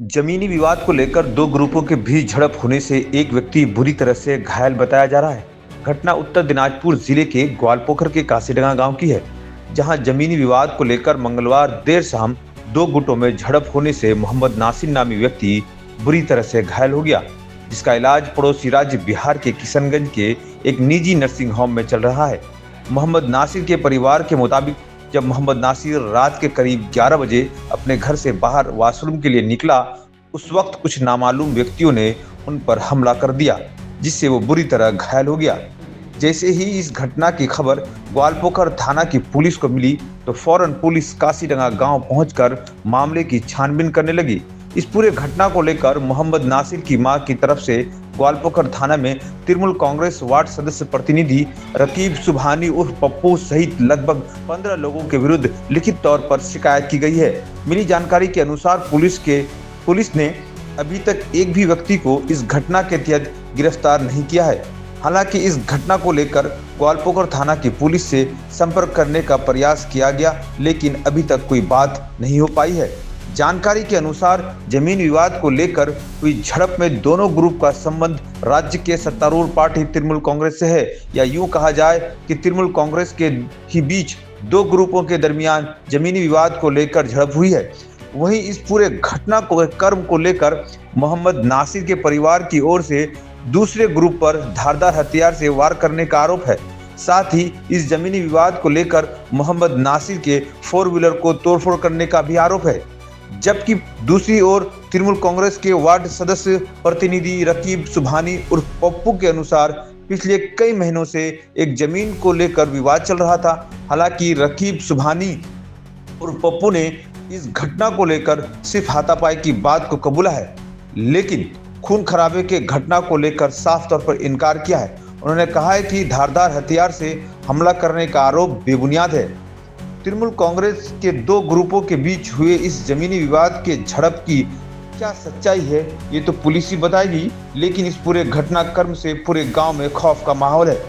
जमीनी विवाद को लेकर दो ग्रुपों के बीच झड़प होने से एक व्यक्ति बुरी तरह से घायल बताया जा रहा है। घटना उत्तर दिनाजपुर जिले के ग्वालपोखर के काशीडंगा गांव की है, जहां जमीनी विवाद को लेकर मंगलवार देर शाम दो गुटों में झड़प होने से मोहम्मद नासिर नामी व्यक्ति बुरी तरह से घायल हो गया, जिसका इलाज पड़ोसी राज्य बिहार के किशनगंज के एक निजी नर्सिंग होम में चल रहा है। मोहम्मद नासिर के परिवार के मुताबिक जब मोहम्मद नासिर रात के करीब 11 बजे अपने घर से बाहर वॉशरूम के लिए निकला, उस वक्त कुछ नामालूम व्यक्तियों ने उन पर हमला कर दिया, जिससे वो बुरी तरह घायल हो गया। जैसे ही इस घटना की खबर ग्वालपोखर थाना की पुलिस को मिली तो फौरन पुलिस काशीडंगा गांव पहुंचकर मामले की छानबीन करने लगी। इस पूरे घटना को लेकर मोहम्मद नासिर की मां की तरफ से ग्वालपोखर थाना में तृणमूल कांग्रेस वार्ड सदस्य प्रतिनिधि रकीब सुभानी उर्फ पप्पू सहित लगभग 15 लोगों के विरुद्ध लिखित तौर पर शिकायत की गई है। मिली जानकारी के अनुसार पुलिस ने अभी तक एक भी व्यक्ति को इस घटना के तहत गिरफ्तार नहीं किया है। हालांकि इस घटना को लेकर ग्वालपोखर थाना की पुलिस से संपर्क करने का प्रयास किया गया, लेकिन अभी तक कोई बात नहीं हो पाई है। जानकारी के अनुसार जमीन विवाद को लेकर हुई झड़प में दोनों ग्रुप का संबंध राज्य के सत्तारूढ़ पार्टी तृणमूल कांग्रेस से है, या यूं कहा जाए कि तृणमूल कांग्रेस के ही बीच दो ग्रुपों के दरमियान जमीनी विवाद को लेकर झड़प हुई है। वहीं इस पूरे घटना को कर्म को लेकर मोहम्मद नासिर के परिवार की ओर से दूसरे ग्रुप पर धारदार हथियार से वार करने का आरोप है। साथ ही इस जमीनी विवाद को लेकर मोहम्मद नासिर के 4 व्हीलर को तोड़फोड़ करने का भी आरोप है, जबकि दूसरी ओर तृणमूल कांग्रेस के वार्ड सदस्य प्रतिनिधि रकीब सुभानी उर्फ पप्पू के अनुसार पिछले कई महीनों से एक जमीन को लेकर विवाद चल रहा था। हालांकि रकीब सुभानी उर्फ पप्पू ने इस घटना को लेकर सिर्फ हाथापाई की बात को कबूला है, लेकिन खून खराबे के घटना को लेकर साफ तौर पर इनकार किया है। उन्होंने कहा है कि धारदार हथियार से हमला करने का आरोप बेबुनियाद है। तृणमूल कांग्रेस के दो ग्रुपों के बीच हुए इस जमीनी विवाद के झड़प की क्या सच्चाई है, ये तो पुलिस ही बताएगी, लेकिन इस पूरे घटनाक्रम से पूरे गांव में खौफ का माहौल है।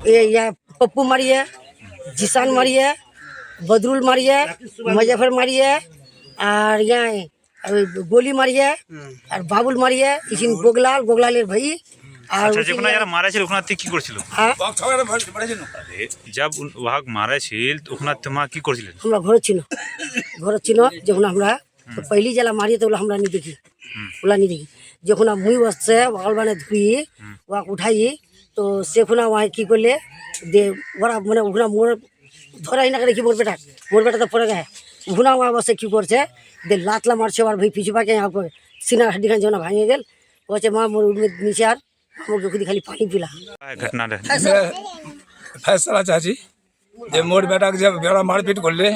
ये पप्पू मारी है, जिसान मारी है, बदरुल मारी है, मुजफ्फर मारी है, और यहाँ गोली मारी है, और बाबुल मारी है, इसिन गोगलालेर भाई। আচ্ছা, যখন যারা মারা ছিল ওখানে তুই কি করছিল? जब वाहक मारा ছিল ওখানে তোমা কি করছিলেন? हमरा घर ছিল যখন আমরা पहली जला मारी तो हमरा नहीं देखी, যখন মুই বসছে ভগবানে ধুই ওয়াক উঠাই তো সেখানে ওয়াই কি করলে দে ওরা মানে ওখানে মোর ধরাই না করে কি মোর বেটা তো পড়ে গেছে। ওখানে ওয়া বসে কি করছে দে লাতলা মারছে আর ভাই পিছু পাকে সিনা হাড্ডি খান যেন ভাঙে গেল। বলছে মা মোর নিচে আর আমাকে खुद खाली पानी पिला। घटना फैसला चाची जे मोर बेटा के जब बेड़ा मारपीट कर ले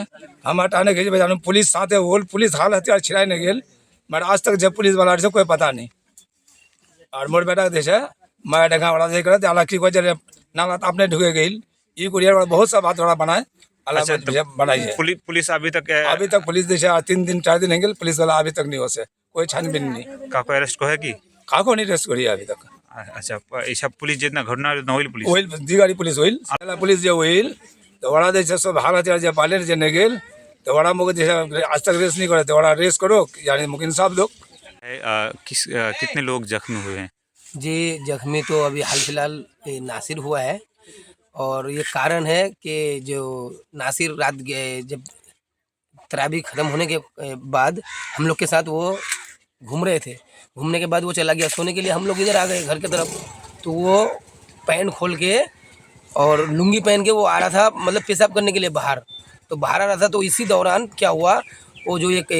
हम हटाने के बजाय पुलिस साथे होल पुलिस हाल हथियार छिड़ाने गेल, मगर आज तक जब पुलिस वाला से कोई पता नहीं। और मोर बेटा के देखे मैं ढंगा वाला देख रहे अलग की वजह नाला आपने ढुके गई ई कुरियर बहुत सा बात वाला बनाए बनाई है। पुलिस अभी तक पुलिस देखे 3 दिन 4 दिन हो गए, पुलिस वाला अभी तक नहीं हो से कोई छानबीन नहीं। काको अरेस्ट को है कि काको नहीं रेस्ट करी अभी तक। अच्छा, ऐसा पुलिस जितना घटना होइल पुलिस होइल दिगारी पुलिस होइल पुलिस जो होइल तो वड़ा जैसे सब हाल हथियार जब पाले जे ने गेल तो वड़ा मुझे जैसे आज तक रेस नहीं करे तो वड़ा रेस करो, यानी मुमकिन साहब लोग। कितने लोग जख्मी हुए हैं? जी, जख्मी तो अभी हाल फिलहाल नासिर हुआ है, और ये कारण है कि जो नासिर रात जब तरावी ख़त्म होने के बाद हम लोग के साथ वो घूम रहे थे, घूमने के बाद वो चला गया सोने के लिए। हम लोग इधर आ गए घर की तरफ, तो वो पैंट खोल के और लुंगी पहन के वो आ रहा था, मतलब पेशाब करने के लिए बाहर आ रहा था। तो इसी दौरान क्या हुआ, वो जो एक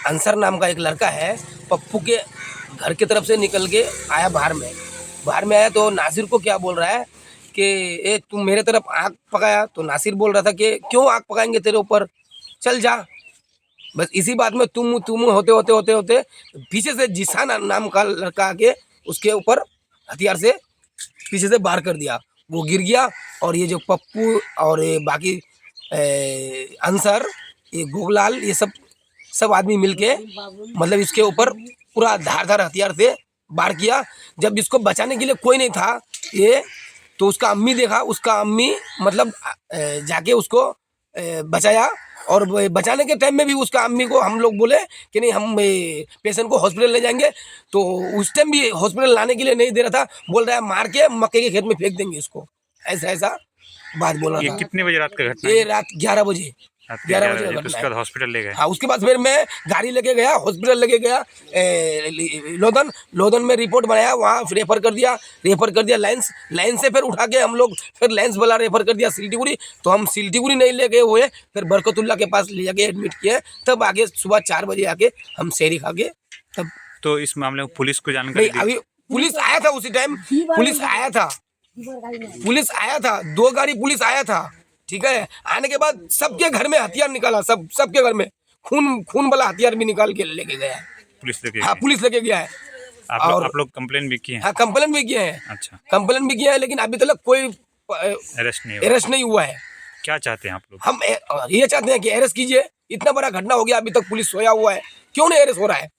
अंसर नाम का एक लड़का है पप्पू के घर की तरफ से निकल के आया बाहर में आया तो नासिर को क्या बोल रहा है कि ए तुम मेरे तरफ आग पकाया। तो नासिर बोल रहा था कि क्यों आग पकाएंगे तेरे ऊपर, चल जा। बस इसी बात में तुम होते पीछे से जिसान नाम का लड़का आके उसके ऊपर हथियार से पीछे से वार कर दिया, वो गिर गया। और ये जो पप्पू और ये बाकी अंसर, ये गोगलाल, ये सब आदमी मिलके मतलब इसके ऊपर पूरा धारदार हथियार से वार किया। जब इसको बचाने के लिए कोई नहीं था ये, तो उसका अम्मी देखा, उसका अम्मी मतलब जाके उसको बचाया। और बचाने के टाइम में भी उसका अम्मी को हम लोग बोले कि नहीं, हम पेशेंट को हॉस्पिटल ले जाएंगे। तो उस टाइम भी हॉस्पिटल लाने के लिए नहीं दे रहा था, बोल रहा है मार के मक्के के खेत में फेंक देंगे इसको, ऐसा ऐसा बात बोला ये था। कितने बजे रात का घटना ये है? रात 11 बजे, रात के 11 11 बजे बजे का तो घटना उसके है। बाद हॉस्पिटल ले गए। हाँ, उसके बाद फिर मैं गाड़ी लेके गया, हॉस्पिटल लेके गया, लोधन में रिपोर्ट बनाया, वहाँ रेफर कर दिया लाइन से फिर उठा के हम लोग फिर लाइन्स वाला रेफर कर दिया सिल्टीगुड़ी। तो हम सिल्टीगुड़ी नहीं ले गए हुए, फिर बरकतुल्ला के पास ले जाके एडमिट किए। तब आगे सुबह 4 बजे आके हम शहरी खा के तब तो इस मामले में पुलिस को जानकारी नहीं, दी? अभी पुलिस आया था उसी टाइम, पुलिस आया था 2 गाड़ी पुलिस आया था, ठीक है। आने के बाद सबके घर में हथियार निकाला, सबके घर में खून वाला हथियार भी निकाल के लेके गया है। पुलिस लेके हाँ, गई? पुलिस लेके गया है। आप लोग कंप्लेन भी किए हैं? हाँ, कंप्लेन भी किए हैं, अच्छा, कंप्लेन भी किया है, लेकिन अभी तक कोई अरेस्ट नहीं हुआ? है। क्या चाहते हैं आप लोग? हम ये चाहते हैं कि अरेस्ट कीजिए। इतना बड़ा घटना हो गया, अभी तक पुलिस सोया हुआ है, क्यों नहीं अरेस्ट हो रहा है?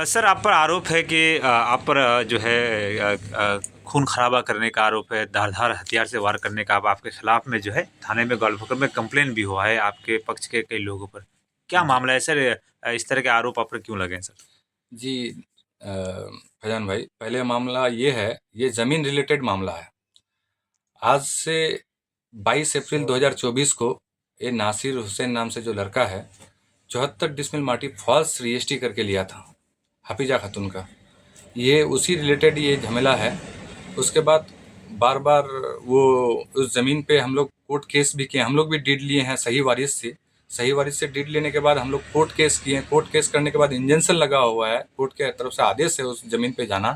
सर, आप पर आरोप है कि आप पर जो है खून खराबा करने का आरोप है, धारदार हथियार से वार करने का। अब आपके खिलाफ में जो है थाने में ग्वालपोखर में कंप्लेन भी हुआ है आपके पक्ष के कई लोगों पर। क्या मामला है सर? इस तरह के आरोप आप पर क्यों लगे हैं सर? जी फैजान भाई, पहले मामला ये है, ये ज़मीन रिलेटेड मामला है। आज से 22 अप्रैल 2024 को ये नासिर हुसैन नाम से जो लड़का है, 74 डिसमिल माटी फॉल्स रजिस्ट्री करके लिया था हफीजा खातून का। ये उसी रिलेटेड ये झमेला है। उसके बाद बार बार वो उस ज़मीन पे हम लोग कोर्ट केस भी किए, हम लोग भी डीड लिए हैं सही वारिस से डीड लेने के बाद हम लोग कोर्ट केस किए। कोर्ट केस करने के बाद इंजंक्शन लगा हुआ है, कोर्ट के तरफ से आदेश है उस ज़मीन पे जाना।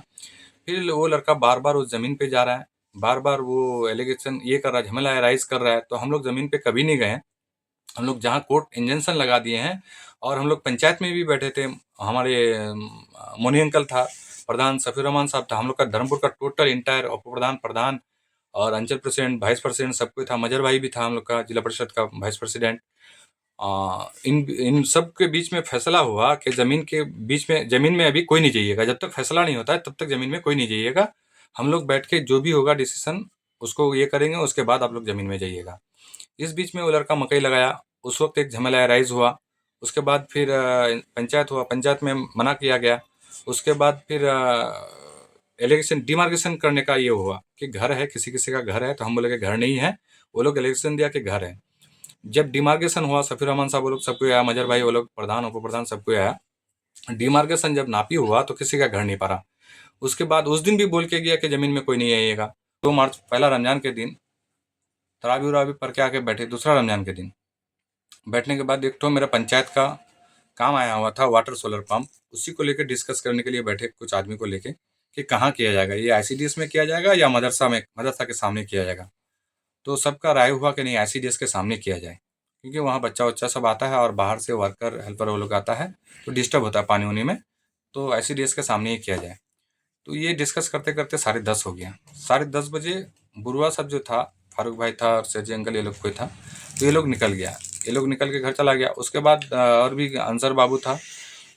फिर वो लड़का बार बार उस ज़मीन पे जा रहा है, बार बार वो एलिगेशन ये कर रहा है, झमेला राइज कर रहा है। तो हम लोग ज़मीन पे कभी नहीं गए। हम लोग जहाँ कोर्ट इंजंक्शन लगा दिए हैं, और हम लोग पंचायत में भी बैठे थे, हमारे मोनी अंकल था, प्रधान सफ़ीर रहमान साहब था, हम लोग का धर्मपुर का टोटल इंटायर उप प्रधान और अंचल प्रेसिडेंट, वाइस प्रेसिडेंट सब कोई था। मजर भाई भी था हम लोग का जिला परिषद का वाइस प्रेसिडेंट। इन सब के बीच में फैसला हुआ कि ज़मीन में अभी कोई नहीं जाइएगा, जब तक फैसला नहीं होता है तब तक ज़मीन में कोई नहीं जाइएगा। हम लोग बैठ के जो भी होगा डिसीजन उसको ये करेंगे, उसके बाद आप लोग ज़मीन में जाइएगा। इस बीच में वो लड़का मकई लगाया, उस वक्त एक झमेला राइज हुआ। उसके बाद फिर पंचायत हुआ, पंचायत में मना किया गया। उसके बाद फिर एलिगेशन डिमार्केशन करने का ये हुआ कि घर है, किसी का घर है, तो हम बोले कि घर नहीं है। वो लोग एलिगेशन दिया कि घर है। जब डिमार्केशन हुआ, सफ़ीर रहमान साहब वो लोग सबको आया, मजर भाई वो लोग प्रधान उप प्रधान सबको आया। डिमार्केशन जब नापी हुआ तो किसी का घर नहीं पड़ा। उसके बाद उस दिन भी बोल के गया कि ज़मीन में कोई नहीं आइएगा। 2 मार्च पहला रमज़ान के दिन तरावी उरावी पढ़ के आके बैठे। दूसरा रमज़ान के दिन बैठने के बाद एक तो मेरा पंचायत का काम आया हुआ था, वाटर सोलर पंप, उसी को लेकर डिस्कस करने के लिए बैठे कुछ आदमी को लेके कि कहाँ किया जाएगा, ये ICDS में किया जाएगा या मदरसा के सामने किया जाएगा। तो सबका राय हुआ कि नहीं, ICDS के सामने किया जाए, क्योंकि वहाँ बच्चा सब आता है और बाहर से वर्कर हेल्पर वो लोग आता है तो डिस्टर्ब होता है पानी उनी में, तो ICDS के सामने ही किया जाए। तो ये डिस्कस करते करते 10:30 हो गया। 10:30 बजे बुरुआ सब जो था, फारूक भाई था और सेजी अंकल ये लोग कोई था, तो ये लोग निकल के घर चला गया। उसके बाद और भी अंसर बाबू था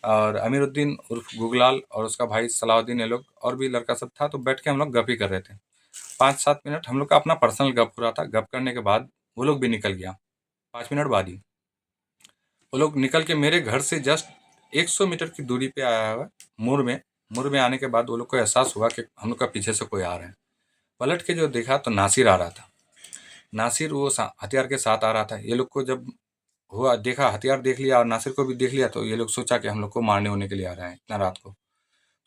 और अमीरुद्दीन उर्फ गुगलाल और उसका भाई सलाउद्दीन, ये लोग और भी लड़का सब था। तो बैठ के हम लोग गप ही कर रहे थे। 5-7 मिनट हम लोग का अपना पर्सनल गप हो रहा था। गप करने के बाद वो लोग भी निकल गया। 5 मिनट बाद ही वो लोग निकल के मेरे घर से जस्ट 100 मीटर की दूरी पे आया हुआ मुड़ में आने के बाद वो लोग को एहसास हुआ कि हम लोग का पीछे से कोई आ रहा है। पलट के जो देखा तो नासिर आ रहा था। नासिर वो हथियार के साथ आ रहा था। ये लोग को जब हुआ देखा, हथियार देख लिया और नासिर को भी देख लिया, तो ये लोग सोचा कि हम लोग को मारने होने के लिए आ रहा है इतना रात को।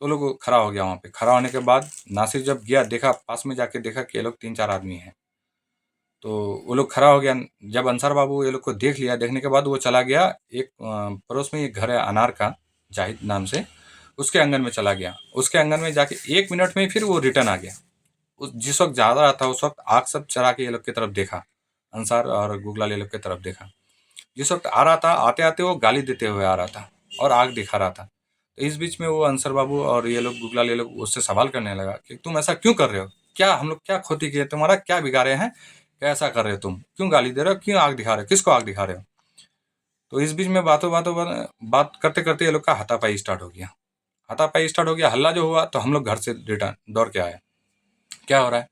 तो लोग खड़ा हो गया वहाँ पे। खड़ा होने के बाद नासिर जब गया, देखा पास में जाके देखा कि ये लोग 3-4 आदमी हैं, तो वो लोग खड़ा हो गया। जब अंसार बाबू ये लोग को देख लिया, देखने के बाद वो चला गया एक पड़ोस में एक घर है अनार का, जाहिद नाम से, उसके आंगन में चला गया। उसके आंगन में जाके 1 मिनट में फिर वो रिटर्न आ गया। जिस वक्त जा रहा था उस वक्त आग सब चढ़ा के ये लोग की तरफ देखा, अंसार और गुगलाल ये लोग की तरफ देखा। जिस वक्त आ रहा था, आते आते वो गाली देते हुए आ रहा था और आग दिखा रहा था। तो इस बीच में वो अंसर बाबू और ये लोग गुगलाल ये लोग उससे सवाल करने लगा कि तुम ऐसा क्यों कर रहे हो, क्या हम लोग क्या खोती किए, तुम्हारा क्या बिगाड़े हैं, कैसा कर रहे हो, तुम क्यों गाली दे रहे हो, क्यों आग दिखा रहे हो, किसको आग दिखा रहे हो। तो इस बीच में बात करते करते ये लोग का हाथापाई स्टार्ट हो गया। हाथापाई स्टार्ट हो गया, हल्ला जो हुआ तो हम लोग घर से रिटर्न दौड़ के आए, क्या हो रहा है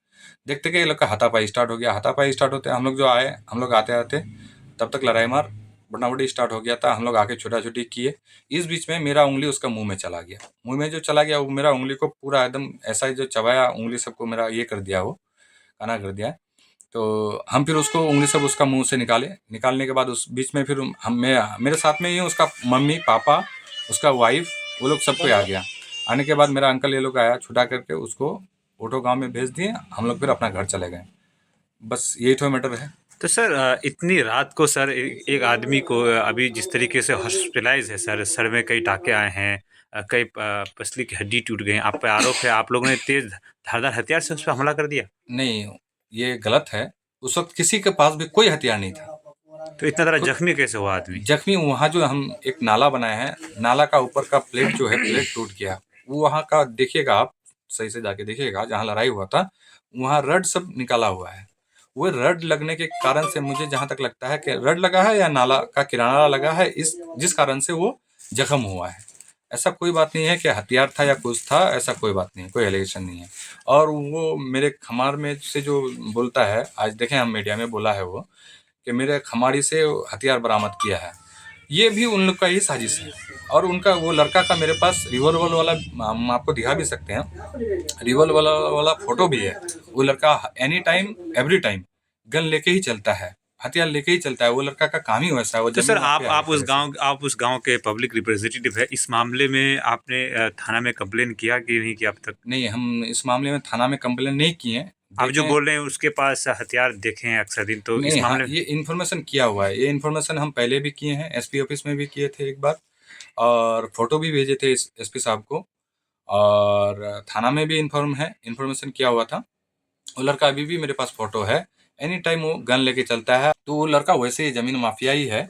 देखते कि ये लोग का हाथापाई स्टार्ट हो गया। हाथापाई स्टार्ट होते हम लोग जो आए, हम लोग आते आते तब तक लड़ाई मार बटाबटी स्टार्ट हो गया था। हम लोग आके छुटा-छुटी किए। इस बीच में मेरा उंगली उसका मुंह में चला गया। मुंह में जो चला गया वो मेरा उंगली को पूरा एकदम ऐसा ही जो चबाया, उंगली सबको मेरा ये कर दिया, वो काना कर दिया। तो हम फिर उसको उंगली सब उसका मुंह से निकाले। निकालने के बाद उस बीच में फिर हम मेरे साथ में ही उसका मम्मी पापा, उसका वाइफ, वो लोग सब कोई आ गया। आने के बाद मेरा अंकल ये लोग आया, छुटा करके उसको ऑटो गांव में भेज दिए। हम लोग फिर अपना घर चले गए। बस यही तो मैटर है। तो सर इतनी रात को सर एक आदमी को अभी जिस तरीके से हॉस्पिटलाइज है सर में कई टाँके आए हैं, कई पसली की हड्डी टूट गई। आप पे आरोप है आप लोगों ने तेज़ धारदार हथियार से उस पे हमला कर दिया। नहीं, ये गलत है। उस वक्त किसी के पास भी कोई हथियार नहीं था। तो इतना ज़्यादा जख्मी कैसे हुआ आदमी? जख्मी वहाँ जो हम एक नाला बनाए हैं, नाला का ऊपर का प्लेट जो है, प्लेट टूट गया। वो वहाँ का देखिएगा आप, सही से जाके देखिएगा, जहाँ लड़ाई हुआ था वहाँ रड सब निकाला हुआ है। वो रड लगने के कारण से मुझे जहाँ तक लगता है कि रड लगा है या नाला का किनारा लगा है, जिस कारण से वो जख्म हुआ है। ऐसा कोई बात नहीं है कि हथियार था या कुछ था, ऐसा कोई बात नहीं है, कोई एलिगेशन नहीं है। और वो मेरे खमार में से जो बोलता है, आज देखें हम मीडिया में बोला है वो कि मेरे खमारी से हथियार बरामद किया है, ये भी उन लोग का ही साजिश है। और उनका वो लड़का का मेरे पास रिवॉल्वर वाला, हम आपको दिखा भी सकते हैं, रिवॉल्वर वाला फोटो भी है। वो लड़का any time every time gun लेके ही चलता है, हथियार लेके ही चलता है। वो लड़का का काम ही वैसा है। वो तो सर जमीन माफिया है आप एक उस तरह से। गांव के पब्लिक रिप्रेजेंटेटिव है। इस मामले में आपने थाना में कंप्लेन किया कि नहीं किया अब तक? नहीं, हम इस मामले में थाना में कंप्लेन नहीं किए। आप जो देखें, बोल रहे हैं उसके पास हथियार देखे हैं अक्सर दिन, तो इस नहीं, हाँ, मामले में ये इन्फॉर्मेशन किया हुआ है। ये इन्फॉर्मेशन हम पहले भी किए हैं, एसपी ऑफिस में भी किए थे एक बार, और फोटो भी भेजे थे एसपी साहब को, और थाना में भी इन्फॉर्मेशन किया हुआ था। वो लड़का अभी भी मेरे पास फोटो है, एनी टाइम वो गन लेके चलता है। तो वो लड़का वैसे ही जमीन माफिया ही है।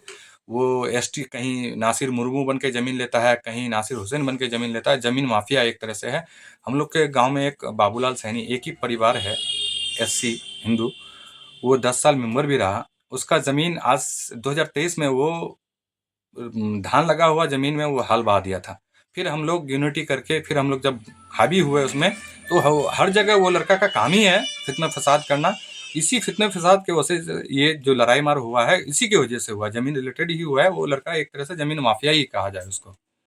वो एसटी, कहीं नासिर मुर्मू बन के जमीन लेता है, कहीं नासिर हुसैन बन के जमीन लेता है। जमीन माफिया एक तरह से है। हम लोग के गांव में एक बाबूलाल सैनी, एक ही परिवार है, एससी हिंदू, वो 10 साल मेंबर भी रहा। उसका जमीन आज 2023 में वो धान लगा हुआ जमीन में वो हाल बहा दिया था। फिर हम लोग यूनिटी करके, फिर हम लोग जब हावी हुए उसमें, तो हर जगह वो लड़का का काम ही है फितना फसाद करना। इसी फितने फसाद के वजह से ये जो लड़ाई मार हुआ है, इसी की वजह से हुआ, जमीन रिलेटेड ही हुआ है। वो लड़का एक तरह से जमीन माफिया ही कहा जाए उसको।